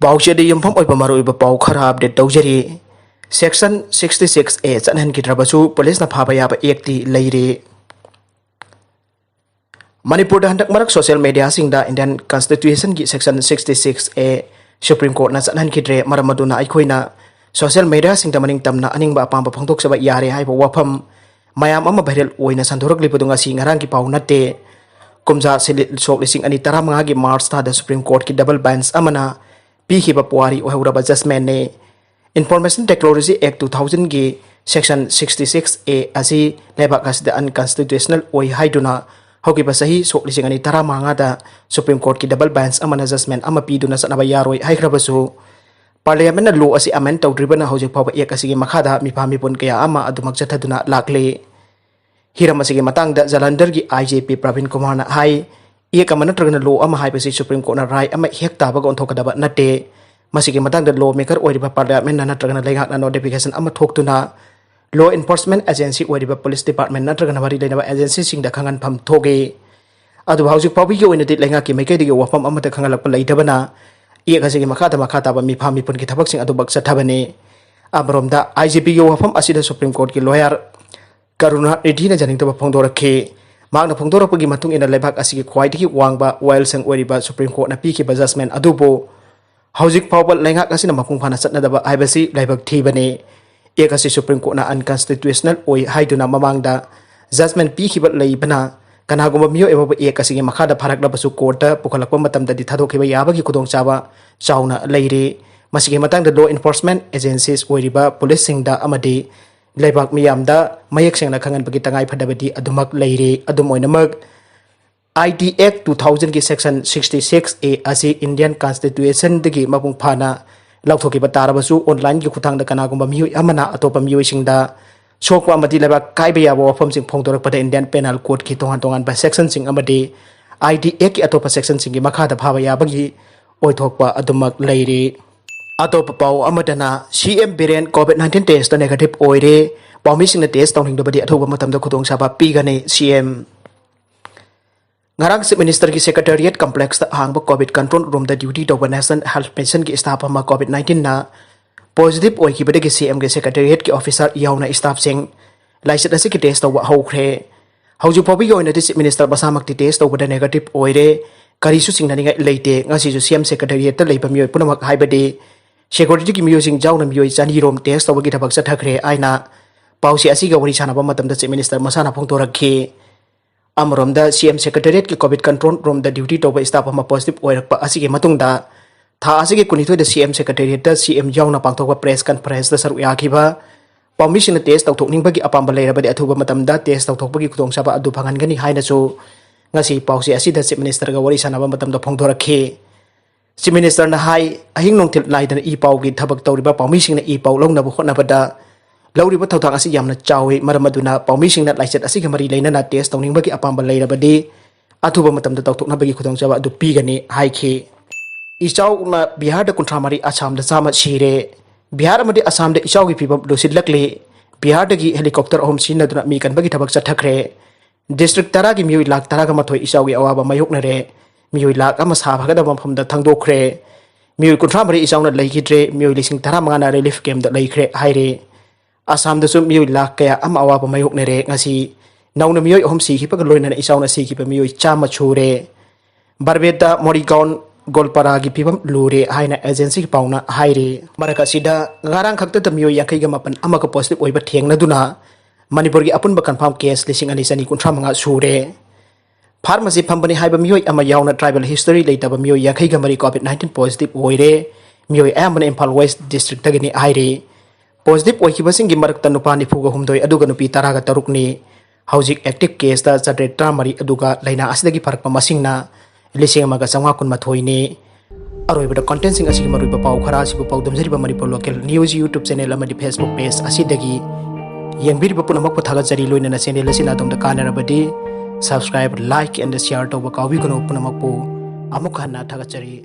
Pausedi yumpham oiba maruiba pau khara update tawjari. Section 66A Chatnahnkhidrabasu police na Faba Yaba ekti Leiri. Manipur handak marak social media singda Indian Constitution gi Section 66A Supreme Court na Chatnahnkhidrabasu maramaduna Oikhre social media singda maning tamna aning ba apamba phangthok saba yare haiba wafam mayam ama viral oina sandorak lipudunga singarang ki pau nate kumja sok lising ani tara mga gi March ta the Supreme Court ki double bench amana Bihar Puari Oikhre judgment ne Information Technology Act 2000 gi Section 66A asi lebak as the unconstitutional oi haiduna hoki basahi sok lising ani tara mga da Supreme Court ki double bench amana judgment ama piduna sanaba yaroi haikhrabasu Parliament na law asi amend tawdriba na hojik pawba ek asigi makhada mipamipon kaya ama adumak jathaduna lakle hiram asigi matangda Jalandhar gi IJP Pravin Kumar na hai ek amana tragna law ama hai basi Supreme Court na rai ama hek tabaga onthokadaba nate masigi matangda law maker oiriba Parliament na tragna leingak na notification ama thoktuna Law Enforcement Agency oiriba Police Department na tragna bari leinaba agency singda khangan pham thoge adu hojik pawbi gi oinati leingak ki maikei digi wafam ama ta khangalak leidabana Ia kasih makata ba mipami pun kita baksing adu baksa thabani abromda IGP yo wafam asida Supreme Court ki lawyer Karuna Reddy na janing taba phongdora ke magna phongdora pagi matung ina lebak asigi khwaidiki wangba while sang oriba Supreme Court na piki ba judgment adubo hojik pawbal lenga kasina mapung phana satna daba aibasi laibak thibani ia kasih Supreme Court na unconstitutional oi haiduna mamangda judgment piki ba leibana Kanagumba mioi eba ek kasigi makhada pharaklabasu courta pukhalakpa matamda di thadokhiba yabagi khudongchaba chauna leiri masigi matangda law enforcement agencies oiriba police singda amadi leibak miyamda mayek sengna khangan bagi tangai phadabadi adumak leiri adumoinamak ID Act 2000 ki Section 66A asi Indian Constitution dagi mapung phana lauthokiba tarabasu online ki khutangda kanagumba mioi amana atopa mioi singda Sokwa amadi leba kaiba yaba wafam sing phongdorak pada Indian Penal Code ki tongan ba section sing amadi IDA ki atopa section sing gi makhada phaba yabagi oithokpa adumak leiri atopa pau amadana CM Biren COVID-19 test negative oire pawmi sing na test tawning dobadi athoba matamda khudong saba pigane CM Ngarang Chief Minister ki Secretariat Complex ta hangba COVID control room da duty to National Health Pension ki staff ama COVID-19 na Positive Oikhre ki CM ki Secretariat ki officer Yaona staff sing license asi ki test tawa Youkhre hauju pawbi yoina Chief Minister basamak ti test tawa negative oire karisu sing nani leite ngasi ju CM Secretariat ta leiba mioi punamak haibade security ki mioi sing jauna mioi chani rom test tawa ki thabak chathakre aina pausi asi ga wari chanaba matamda Chief Minister masana phongtorakhi amromda CM Secretariat ki COVID control room da duty tawa staff ama positive oirakpa asi ki matungda Tha asigi kunithoi da CM Secretariat da CM Yaona pangthokwa press conference da saru yakhiba pawmising na test tawthokning bagi apamba leirabadi athuba matamda test tawthokbagi khudongchaba adu phangangani haina chu ngasi pausi asida Chief Minister ga wari sanaba matamda phongdorakhi Chief Minister na hai ahing nongthil laidana I pawgi thabak tawriba pawmising na I paw longna bu khotnabada lauriba thawthang asi yamna chawi maramaduna pawmising na laichat asigi mari leina na test tawning bagi apamba leirabadi athuba matamda tawthokna bagi khudongchaba adu pigani haikhi Ichau na Bihar da Kuntramari Assam da Chama Sire Bihar amadi Assam da Ichau gi pibam lusidlakle Bihar da gi helicopter ahom sinaduna mi kan bagi thabak chathakre district tara gi mioi lak tara ga mathoi Ichau gi awaba mayoknare mioi lak ama sabhaga da bampham da thangdokre mioi Kuntramari Ichau na leikidre mioi lising tara mangana relief camp da Leikre haire Assam da sum mioi lak kaya ama awaba mayoknare ngasi nauna mioi ahom si hipa ga loina Ichau na si hipa mioi chama chure Barbeta Morigaon Golparagi pibam lure haina agency pauna haire maraka sida ngarang khakta tamyo yakai ga mapan amaka positive oiba thengna duna Manipur gi Apunba confirm case lising ani sani kunthra manga sure pharmacy company haiba mioi ama Yaona tribal history Leitaba Mioi yakai ga mari COVID-19 positive oire mioi amana Impal West district tagini haire positive oikiba singi marak tanupa ni phuga humdoi aduga nupi taraga tarukni hojik active case ta chadre mari aduga laina asidagi farak pamasingna Lising amaga sangwa kun mathoini aroibada content sing asigi maruiba pau khara sibu pau damjariba Manipur Local News YouTube channel amadi Facebook page asidagi yengbiriba punamak pathaga jari loina na channel asina domda kanarabadi subscribe like and share to ba kawi kono punamak pu amuk hanna thaga jari